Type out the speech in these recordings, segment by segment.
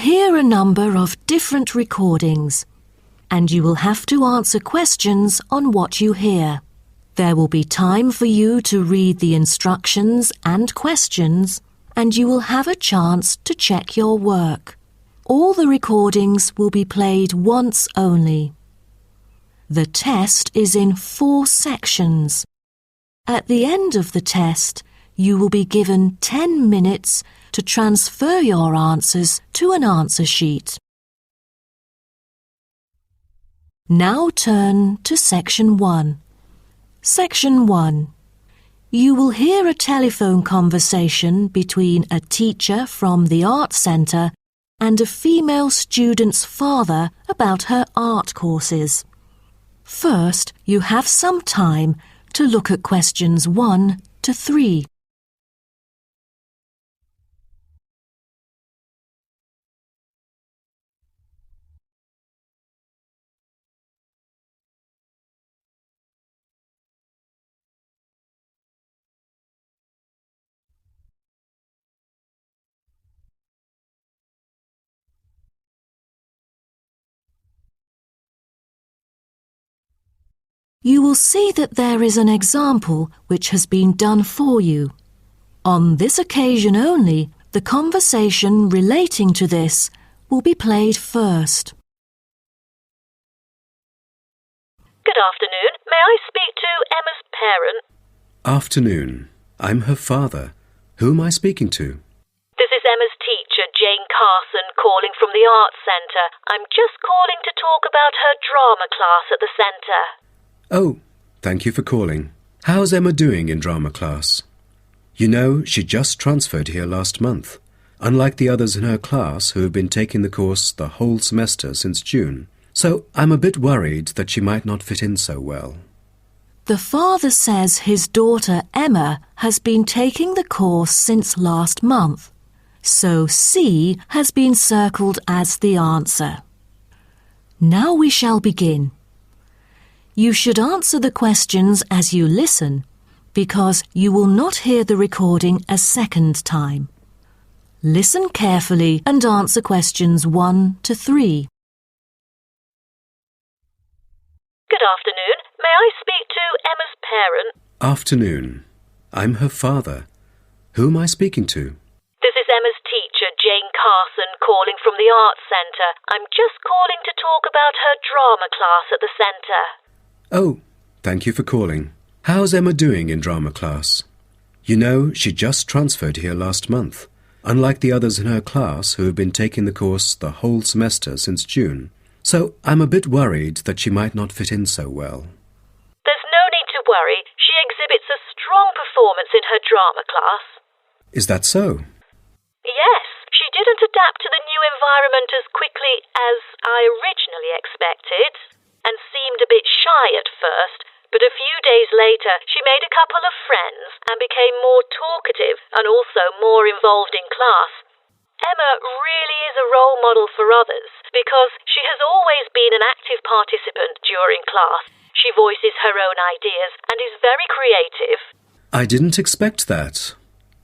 hear a number of different recordings, and you will have to answer questions on what you hear. There will be time for you to read the instructions and questions, and you will have a chance to check your work. All the recordings will be played once only. The test is in 4 sections. At the end of the test, you will be given 10 minutes to transfer your answers to an answer sheet. Now turn to Section 1. Section 1. You will hear a telephone conversation between a teacher from the art centre and a female student's father about her art courses. First, you have some time to look at questions 1 to 3. You will see that there is an example which has been done for you. On this occasion only, the conversation relating to this will be played first. Good afternoon. May I speak to Emma's parent? Afternoon. I'm her father. Who am I speaking to? This is Emma's teacher, Jane Carson, calling from the Arts Centre. I'm just calling to talk about her drama class at the centre. Oh, thank you for calling. How's Emma doing in drama class? You know, she just transferred here last month, unlike the others in her class who have been taking the course the whole semester since June. So I'm a bit worried that she might not fit in so well. The father says his daughter Emma has been taking the course since last month, so C has been circled as the answer. Now we shall begin. You should answer the questions as you listen, because you will not hear the recording a second time. Listen carefully and answer questions 1 to 3. Good afternoon. May I speak to Emma's parent? Afternoon. I'm her father. Who am I speaking to? This is Emma's teacher, Jane Carson, calling from the Arts Centre. I'm just calling to talk about her drama class at the centre. Oh, thank you for calling. How's Emma doing in drama class? You know, she just transferred here last month, unlike the others in her class who have been taking the course the whole semester since June. So I'm a bit worried that she might not fit in so well. There's no need to worry. She exhibits a strong performance in her drama class. Is that so? Yes, she didn't adapt to the new environment as quickly as I originally expected, and seemed a bit shy at first, but a few days later she made a couple of friends and became more talkative and also more involved in class. Emma really is a role model for others because she has always been an active participant during class. She voices her own ideas and is very creative. I didn't expect that,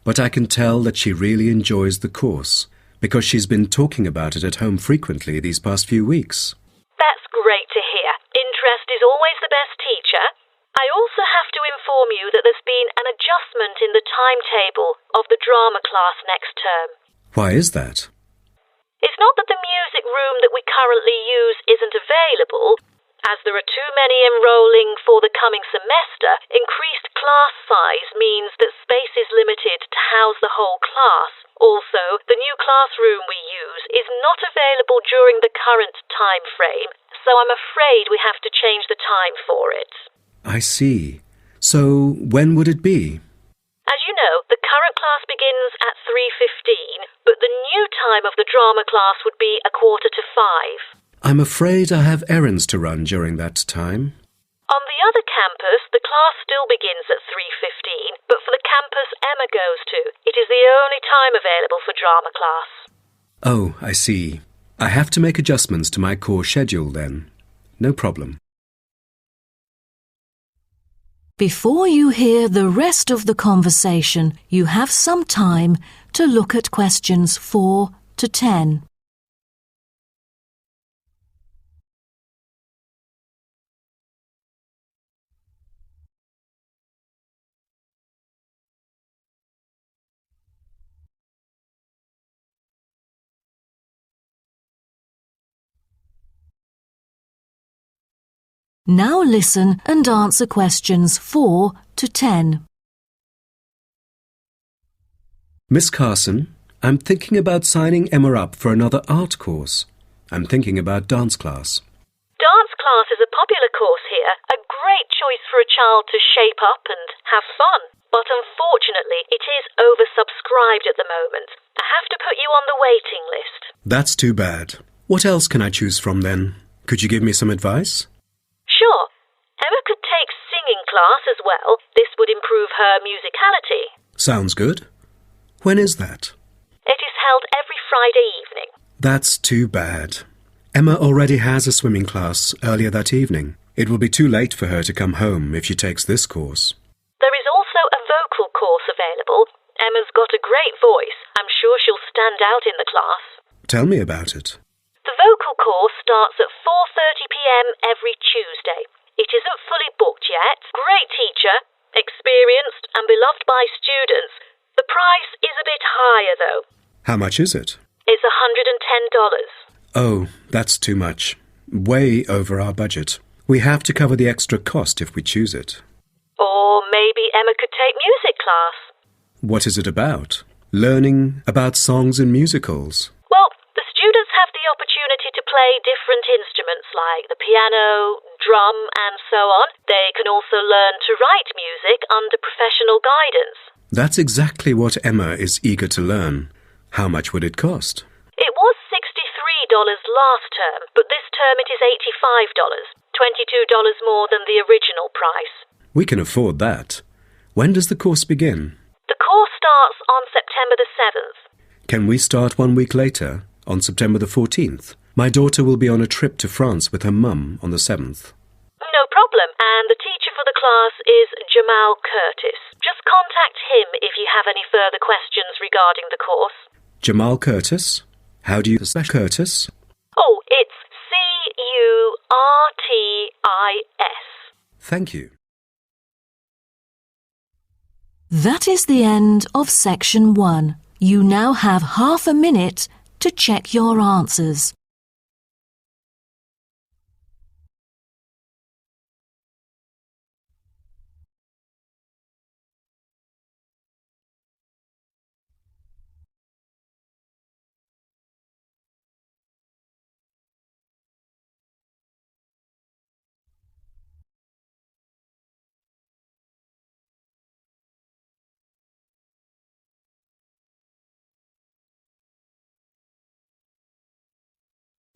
but I can tell that she really enjoys the course because she's been talking about it at home frequently these past few weeks. That's great to hear. Interest is always the best teacher. I also have to inform you that there's been an adjustment in the timetable of the drama class next term. Why is that? It's not that the music room that we currently use isn't available. As there are too many enrolling for the coming semester, increased class size means that space is limited to house the whole class. Also, the new classroom we use is not available during the current time frame, so I'm afraid we have to change the time for it. I see. So when would it be? As you know, the current class begins at 3:15, but the new time of the drama class would be 4:45. I'm afraid I have errands to run during that time. On the other campus, the class still begins at 3:15, but for the campus Emma goes to, it is the only time available for drama class. Oh, I see. I have to make adjustments to my course schedule then. No problem. Before you hear the rest of the conversation, you have some time to look at questions 4 to 10. Now listen and answer questions 4 to 10. Miss Carson, I'm thinking about signing Emma up for another art course. I'm thinking about dance class. Dance class is a popular course here, a great choice for a child to shape up and have fun. But unfortunately, it is oversubscribed at the moment. I have to put you on the waiting list. That's too bad. What else can I choose from then? Could you give me some advice? Sure. Emma could take singing class as well. This would improve her musicality. Sounds good. When is that? It is held every Friday evening. That's too bad. Emma already has a swimming class earlier that evening. It will be too late for her to come home if she takes this course. There is also a vocal course available. Emma's got a great voice. I'm sure she'll stand out in the class. Tell me about it. The vocal course starts at 4:30 p.m. every Tuesday. It isn't fully booked yet. Great teacher, experienced and beloved by students. The price is a bit higher though. How much is it? It's $110. Oh, that's too much. Way over our budget. We have to cover the extra cost if we choose it. Or maybe Emma could take music class. What is it about? Learning about songs and musicals. Well, the students have the opportunity to play different instruments like the piano, drum and so on. They can also learn to write music under professional guidance. That's exactly what Emma is eager to learn. How much would it cost? It was $63 last term, but this term it is $85, $22 more than the original price. We can afford that. When does the course begin? The course starts on September the 7th. Can we start 1 week later, on September the 14th? My daughter will be on a trip to France with her mum on the 7th. No problem, and the teacher for the class is Jamal Curtis. Just contact him if you have any further questions regarding the course. Jamal Curtis? How do you spell Curtis? Oh, it's Curtis. Thank you. That is the end of section 1. You now have half a minute to check your answers.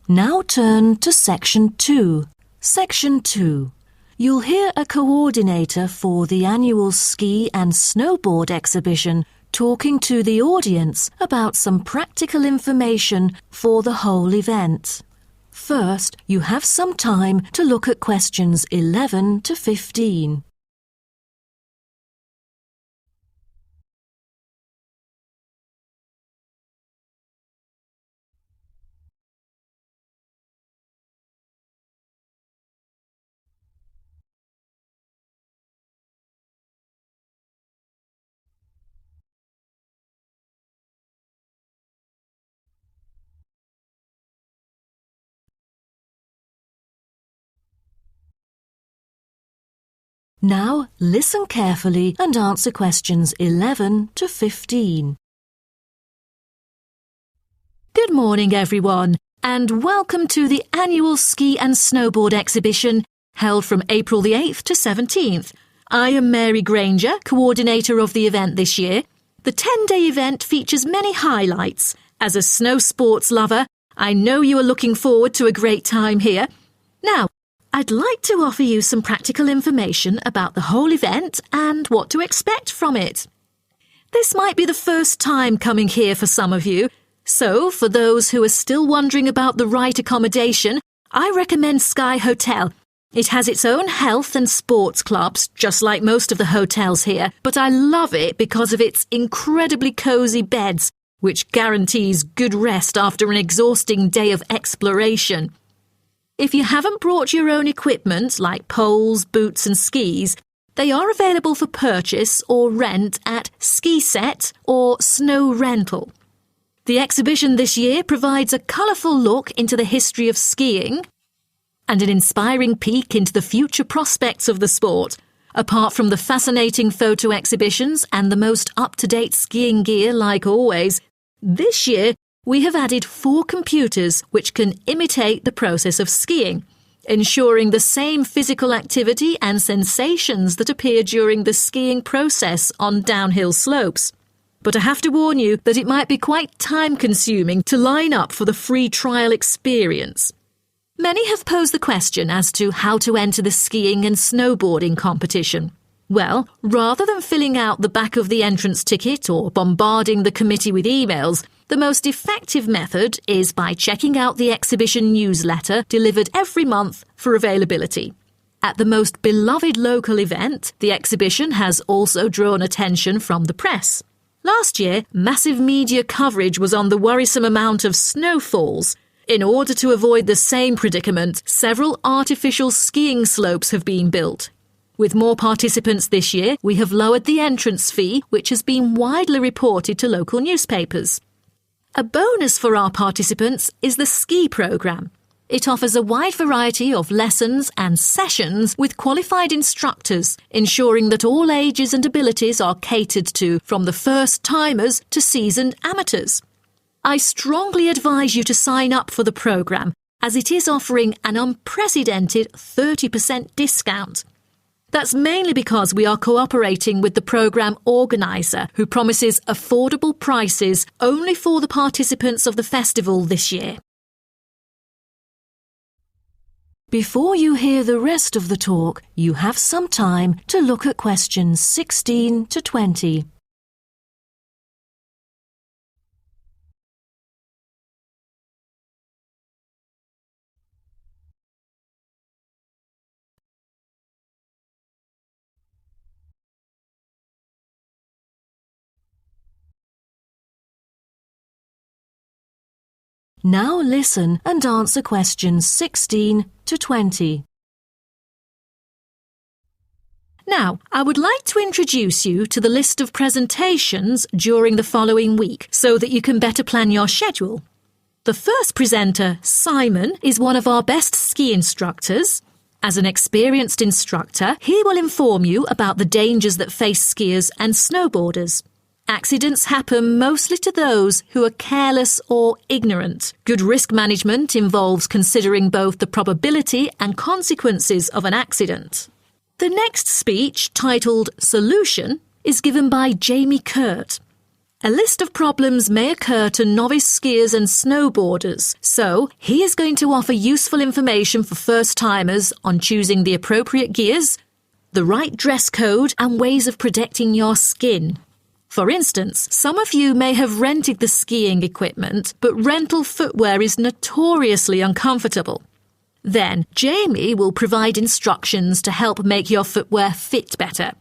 Now turn to Section 2. Section 2. You'll hear a coordinator for the annual ski and snowboard exhibition talking to the audience about some practical information for the whole event. First, you have some time to look at questions 11 to 15. Now listen carefully and answer questions 11 to 15. Good morning, everyone, and welcome to the annual ski and snowboard exhibition held from April the 8th to 17th. I am Mary Granger, coordinator of the event this year. The 10-day event features many highlights. As a snow sports lover, I know you are looking forward to a great time here. Now, I'd like to offer you some practical information about the whole event and what to expect from it. This might be the first time coming here for some of you, so for those who are still wondering about the right accommodation, I recommend Sky Hotel. It has its own health and sports clubs, just like most of the hotels here, but I love it because of its incredibly cosy beds, which guarantees good rest after an exhausting day of exploration. If you haven't brought your own equipment, like poles, boots and skis, they are available for purchase or rent at Ski Set or Snow Rental. The exhibition this year provides a colourful look into the history of skiing and an inspiring peek into the future prospects of the sport. Apart from the fascinating photo exhibitions and the most up-to-date skiing gear like always, this year we have added 4 computers which can imitate the process of skiing, ensuring the same physical activity and sensations that appear during the skiing process on downhill slopes. But I have to warn you that it might be quite time-consuming to line up for the free trial experience. Many have posed the question as to how to enter the skiing and snowboarding competition. Well, rather than filling out the back of the entrance ticket or bombarding the committee with emails, the most effective method is by checking out the exhibition newsletter delivered every month for availability. At the most beloved local event, the exhibition has also drawn attention from the press. Last year, massive media coverage was on the worrisome amount of snowfalls. In order to avoid the same predicament, several artificial skiing slopes have been built. With more participants this year, we have lowered the entrance fee, which has been widely reported to local newspapers. A bonus for our participants is the ski programme. It offers a wide variety of lessons and sessions with qualified instructors, ensuring that all ages and abilities are catered to, from the first-timers to seasoned amateurs. I strongly advise you to sign up for the programme, as it is offering an unprecedented 30% discount. That's mainly because we are cooperating with the programme organiser, who promises affordable prices only for the participants of the festival this year. Before you hear the rest of the talk, you have some time to look at questions 16 to 20. Now listen and answer questions 16 to 20. Now, I would like to introduce you to the list of presentations during the following week so that you can better plan your schedule. The first presenter, Simon, is one of our best ski instructors. As an experienced instructor, he will inform you about the dangers that face skiers and snowboarders. Accidents happen mostly to those who are careless or ignorant. Good risk management involves considering both the probability and consequences of an accident. The next speech, titled Solution, is given by Jamie Kurt. A list of problems may occur to novice skiers and snowboarders, so he is going to offer useful information for first-timers on choosing the appropriate gears, the right dress code, and ways of protecting your skin. For instance, some of you may have rented the skiing equipment, but rental footwear is notoriously uncomfortable. Then, Jamie will provide instructions to help make your footwear fit better.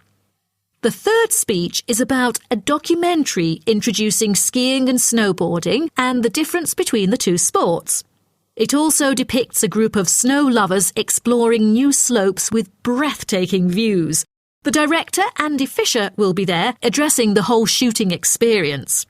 The third speech is about a documentary introducing skiing and snowboarding and the difference between the two sports. It also depicts a group of snow lovers exploring new slopes with breathtaking views. The director, Andy Fisher, will be there, addressing the whole shooting experience.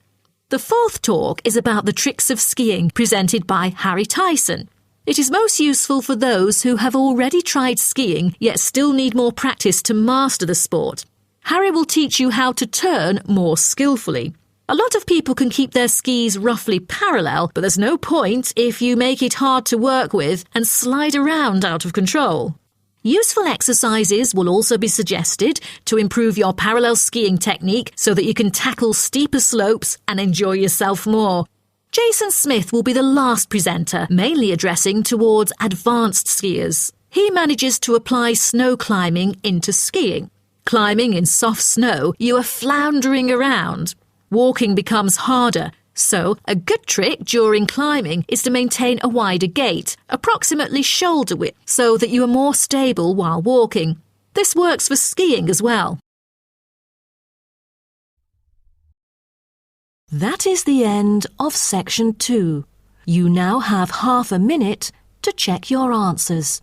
The fourth talk is about the tricks of skiing, presented by Harry Tyson. It is most useful for those who have already tried skiing, yet still need more practice to master the sport. Harry will teach you how to turn more skillfully. A lot of people can keep their skis roughly parallel, but there's no point if you make it hard to work with and slide around out of control. Useful exercises will also be suggested to improve your parallel skiing technique so that you can tackle steeper slopes and enjoy yourself more. Jason Smith will be the last presenter, mainly addressing towards advanced skiers. He manages to apply snow climbing into skiing. Climbing in soft snow, you are floundering around. Walking becomes harder. So, a good trick during climbing is to maintain a wider gait, approximately shoulder width, so that you are more stable while walking. This works for skiing as well. That is the end of section 2. You now have half a minute to check your answers.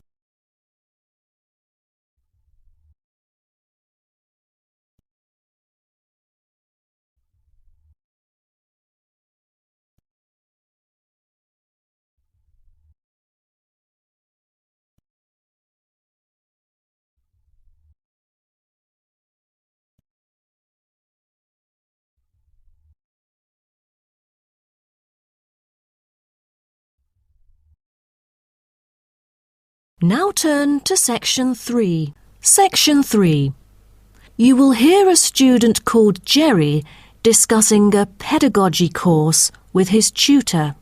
Now turn to Section 3. Section 3. You will hear a student called Jerry discussing a pedagogy course with his tutor.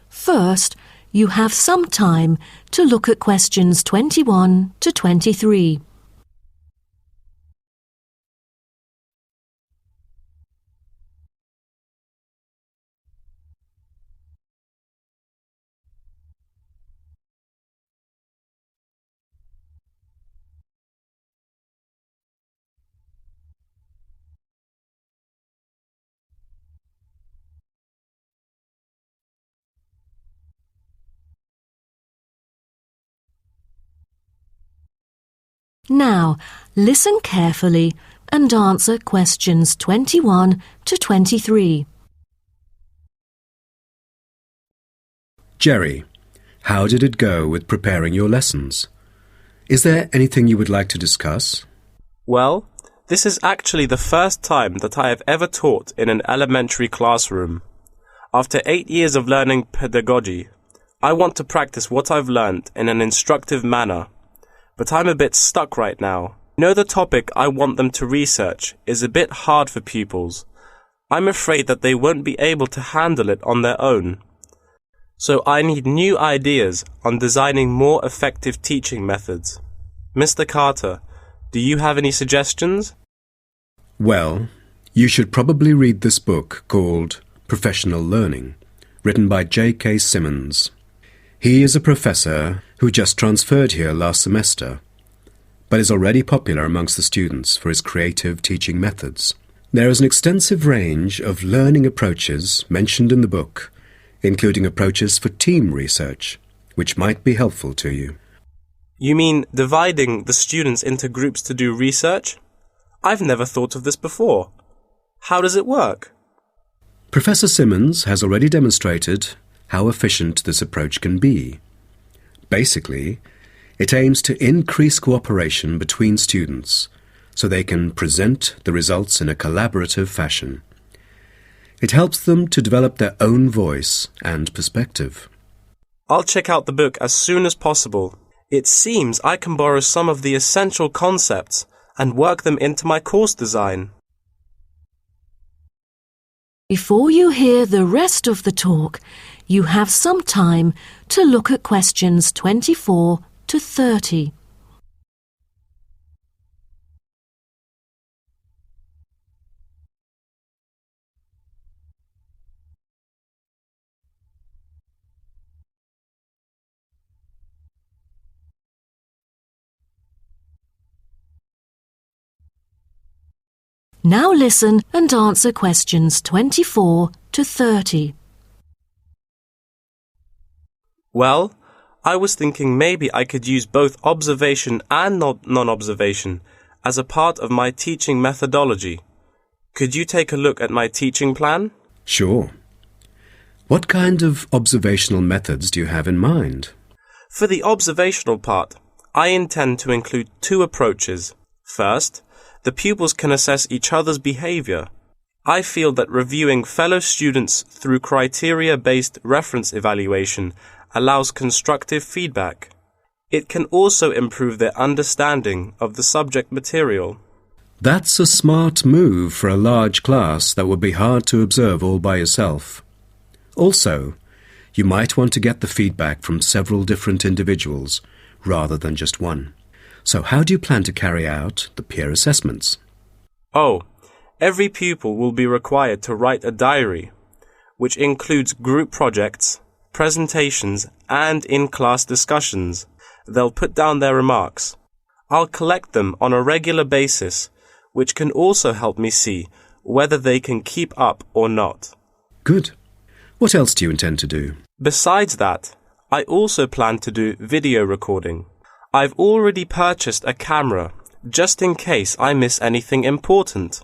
First, you have some time to look at questions 21 to 23. Now, listen carefully and answer questions 21 to 23. Jerry, how did it go with preparing your lessons? Is there anything you would like to discuss? Well, this is actually the first time that I have ever taught in an elementary classroom. After 8 years of learning pedagogy, I want to practice what I've learned in an instructive manner. But I'm a bit stuck right now. The topic I want them to research is a bit hard for pupils. I'm afraid that they won't be able to handle it on their own. So I need new ideas on designing more effective teaching methods. Mr. Carter, do you have any suggestions? Well, you should probably read this book called Professional Learning, written by J.K. Simmons. He is a professor who just transferred here last semester, but is already popular amongst the students for his creative teaching methods. There is an extensive range of learning approaches mentioned in the book, including approaches for team research, which might be helpful to you. You mean dividing the students into groups to do research? I've never thought of this before. How does it work? Professor Simmons has already demonstrated how efficient this approach can be. Basically, it aims to increase cooperation between students so they can present the results in a collaborative fashion. It helps them to develop their own voice and perspective. I'll check out the book as soon as possible. It seems I can borrow some of the essential concepts and work them into my course design. Before you hear the rest of the talk, you have some time to look at questions 24 to 30. Now listen and answer questions 24 to 30. Well, I was thinking maybe I could use both observation and non-observation as a part of my teaching methodology. Could you take a look at my teaching plan? Sure. What kind of observational methods do you have in mind? For the observational part, I intend to include two approaches. First, the pupils can assess each other's behavior. I feel that reviewing fellow students through criteria-based reference evaluation allows constructive feedback. It can also improve their understanding of the subject material. That's a smart move for a large class that would be hard to observe all by yourself. Also, you might want to get the feedback from several different individuals rather than just one. So how do you plan to carry out the peer assessments? Oh, every pupil will be required to write a diary, which includes group projects, presentations, and in-class discussions. They'll put down their remarks. I'll collect them on a regular basis, which can also help me see whether they can keep up or not. Good. What else do you intend to do? Besides that, I also plan to do video recording. I've already purchased a camera, just in case I miss anything important.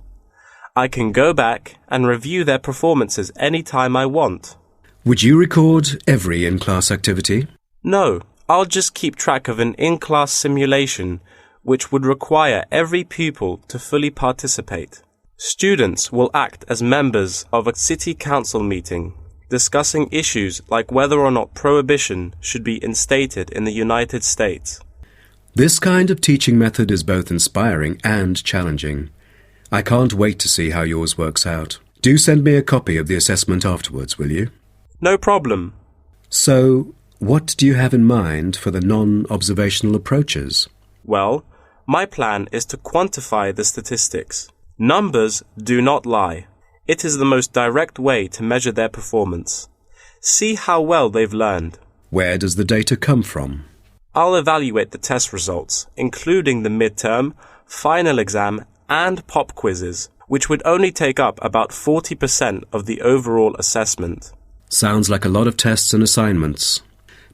I can go back and review their performances anytime I want. Would you record every in-class activity? No, I'll just keep track of an in-class simulation, which would require every pupil to fully participate. Students will act as members of a city council meeting. discussing issues like whether or not prohibition should be instated in the United States. This kind of teaching method is both inspiring and challenging. I can't wait to see how yours works out. Do send me a copy of the assessment afterwards, will you? No problem. So, what do you have in mind for the non-observational approaches? Well, my plan is to quantify the statistics. Numbers do not lie. It is the most direct way to measure their performance. See how well they've learned. Where does the data come from? I'll evaluate the test results, including the midterm, final exam, and pop quizzes, which would only take up about 40% of the overall assessment. Sounds like a lot of tests and assignments.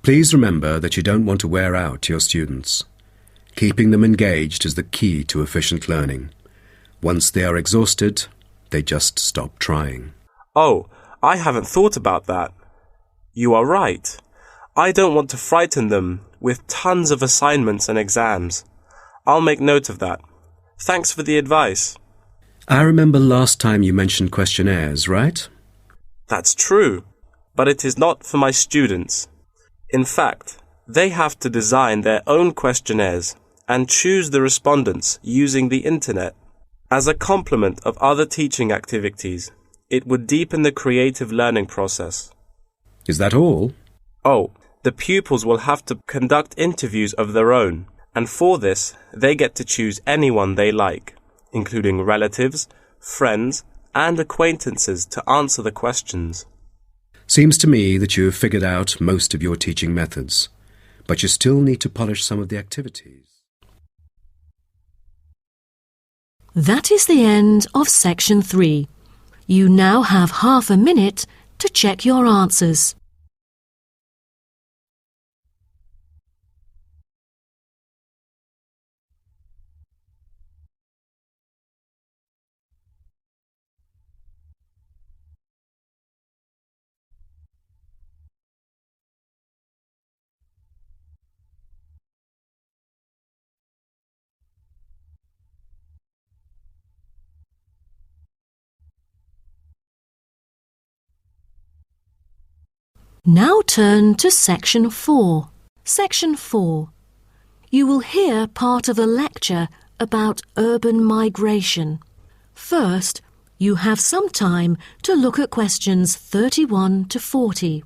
Please remember that you don't want to wear out your students. Keeping them engaged is the key to efficient learning. Once they are exhausted, they just stop trying. Oh, I haven't thought about that. You are right. I don't want to frighten them with tons of assignments and exams. I'll make note of that. Thanks for the advice. I remember last time you mentioned questionnaires, right? That's true, but it is not for my students. In fact, they have to design their own questionnaires and choose the respondents using the internet. As a complement of other teaching activities, it would deepen the creative learning process. Is that all? Oh, the pupils will have to conduct interviews of their own, and for this, they get to choose anyone they like, including relatives, friends, and acquaintances to answer the questions. Seems to me that you have figured out most of your teaching methods, but you still need to polish some of the activities. That is the end of section 3. You now have half a minute to check your answers. Now turn to section 4. Section 4. You will hear part of a lecture about urban migration. First, you have some time to look at questions 31 to 40.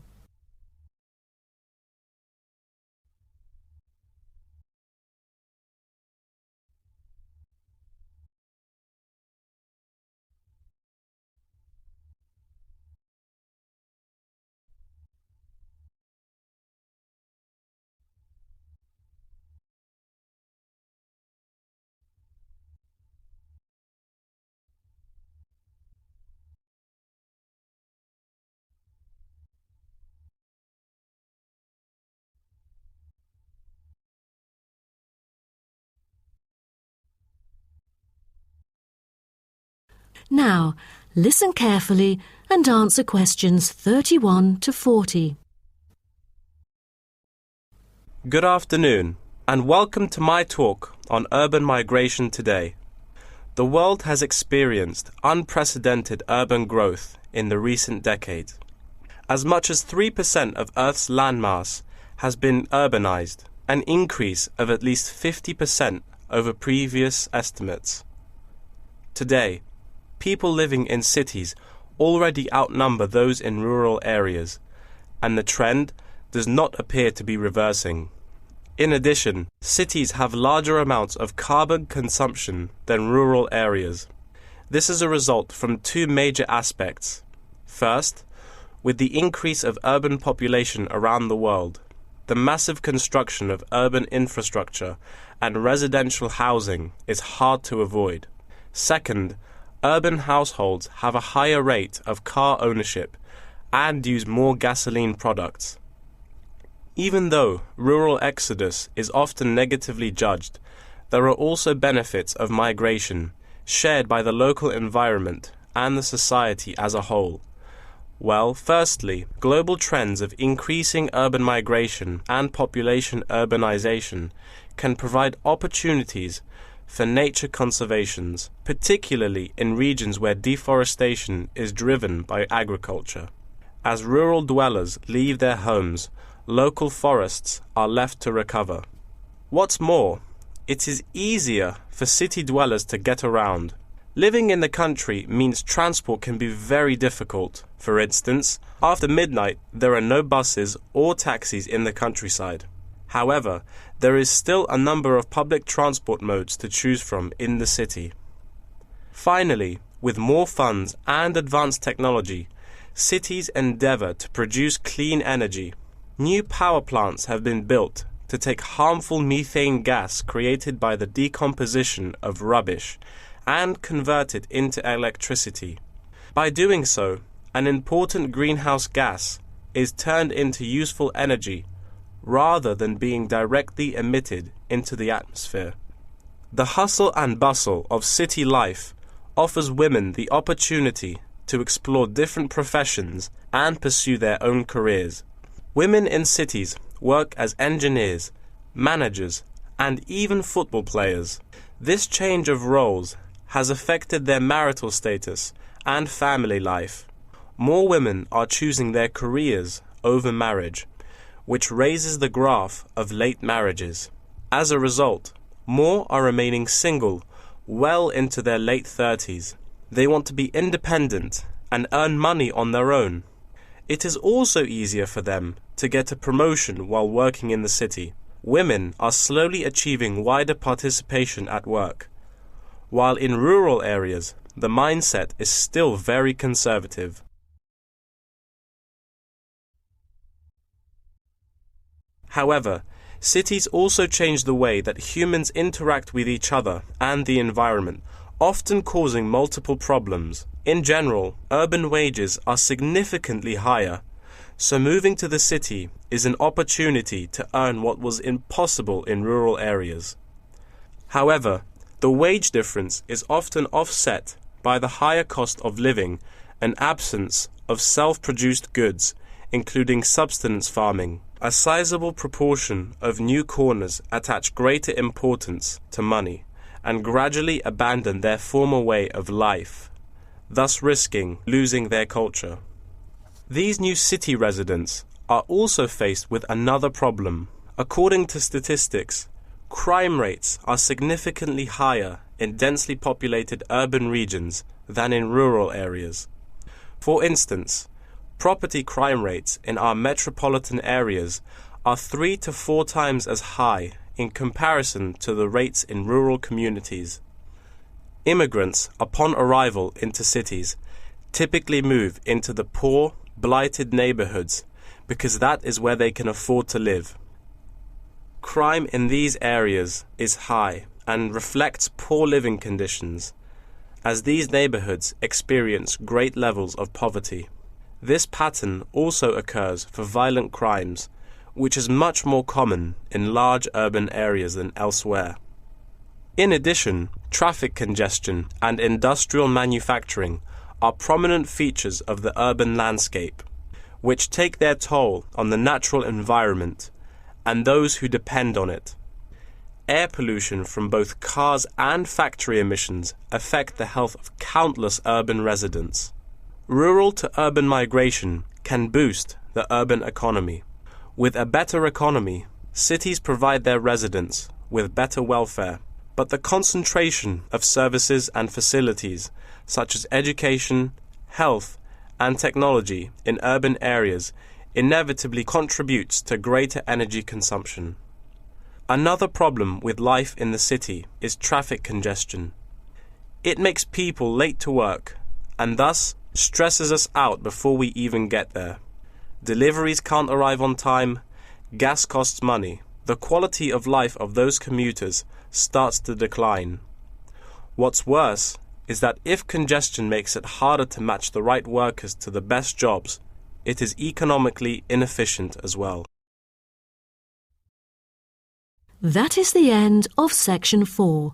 Now, listen carefully and answer questions 31 to 40. Good afternoon, and welcome to my talk on urban migration today. The world has experienced unprecedented urban growth in the recent decades. As much as 3% of Earth's landmass has been urbanized, an increase of at least 50% over previous estimates. Today, people living in cities already outnumber those in rural areas, and the trend does not appear to be reversing. In addition, cities have larger amounts of carbon consumption than rural areas. This is a result from two major aspects. First, with the increase of urban population around the world, the massive construction of urban infrastructure and residential housing is hard to avoid. Second, urban households have a higher rate of car ownership and use more gasoline products. Even though rural exodus is often negatively judged, there are also benefits of migration shared by the local environment and the society as a whole. Well, firstly, global trends of increasing urban migration and population urbanization can provide opportunities for nature conservations, particularly in regions where deforestation is driven by agriculture. As rural dwellers leave their homes, local forests are left to recover. What's more, it is easier for city dwellers to get around. Living in the country means transport can be very difficult. For instance, after midnight, there are no buses or taxis in the countryside. However, there is still a number of public transport modes to choose from in the city. Finally, with more funds and advanced technology, cities endeavor to produce clean energy. New power plants have been built to take harmful methane gas created by the decomposition of rubbish and convert it into electricity. By doing so, an important greenhouse gas is turned into useful energy rather than being directly emitted into the atmosphere. The hustle and bustle of city life offers women the opportunity to explore different professions and pursue their own careers. Women in cities work as engineers, managers, and even football players. This change of roles has affected their marital status and family life. More women are choosing their careers over marriage, which raises the graph of late marriages. As a result, more are remaining single well into their late 30s. They want to be independent and earn money on their own. It is also easier for them to get a promotion while working in the city. Women are slowly achieving wider participation at work, while in rural areas, the mindset is still very conservative. However, cities also change the way that humans interact with each other and the environment, often causing multiple problems. In general, urban wages are significantly higher, so moving to the city is an opportunity to earn what was impossible in rural areas. However, the wage difference is often offset by the higher cost of living and absence of self-produced goods, including subsistence farming. A sizable proportion of new corners attach greater importance to money and gradually abandon their former way of life, thus risking losing their culture. These new city residents are also faced with another problem. According to statistics, crime rates are significantly higher in densely populated urban regions than in rural areas. For instance, property crime rates in our metropolitan areas are 3 to 4 times as high in comparison to the rates in rural communities. Immigrants, upon arrival into cities, typically move into the poor, blighted neighborhoods because that is where they can afford to live. Crime in these areas is high and reflects poor living conditions, as these neighborhoods experience great levels of poverty. This pattern also occurs for violent crimes, which is much more common in large urban areas than elsewhere. In addition, traffic congestion and industrial manufacturing are prominent features of the urban landscape, which take their toll on the natural environment and those who depend on it. Air pollution from both cars and factory emissions affect the health of countless urban residents. Rural to urban migration can boost the urban economy. With a better economy, cities provide their residents with better welfare, but the concentration of services and facilities such as education, health, and technology in urban areas inevitably contributes to greater energy consumption. Another problem with life in the city is traffic congestion. It makes people late to work and thus stresses us out before we even get there. Deliveries can't arrive on time, gas costs money. The quality of life of those commuters starts to decline. What's worse is that if congestion makes it harder to match the right workers to the best jobs, it is economically inefficient as well. That is the end of section 4.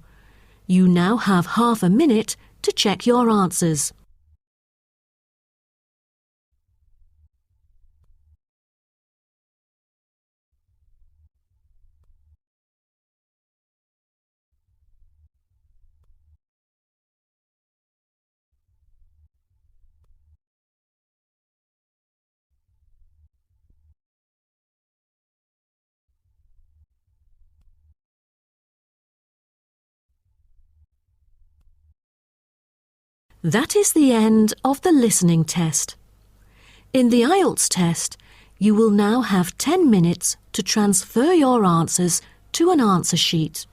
You now have half a minute to check your answers. That is the end of the listening test. In the Ielts test, you will now have 10 minutes to transfer your answers to an answer sheet.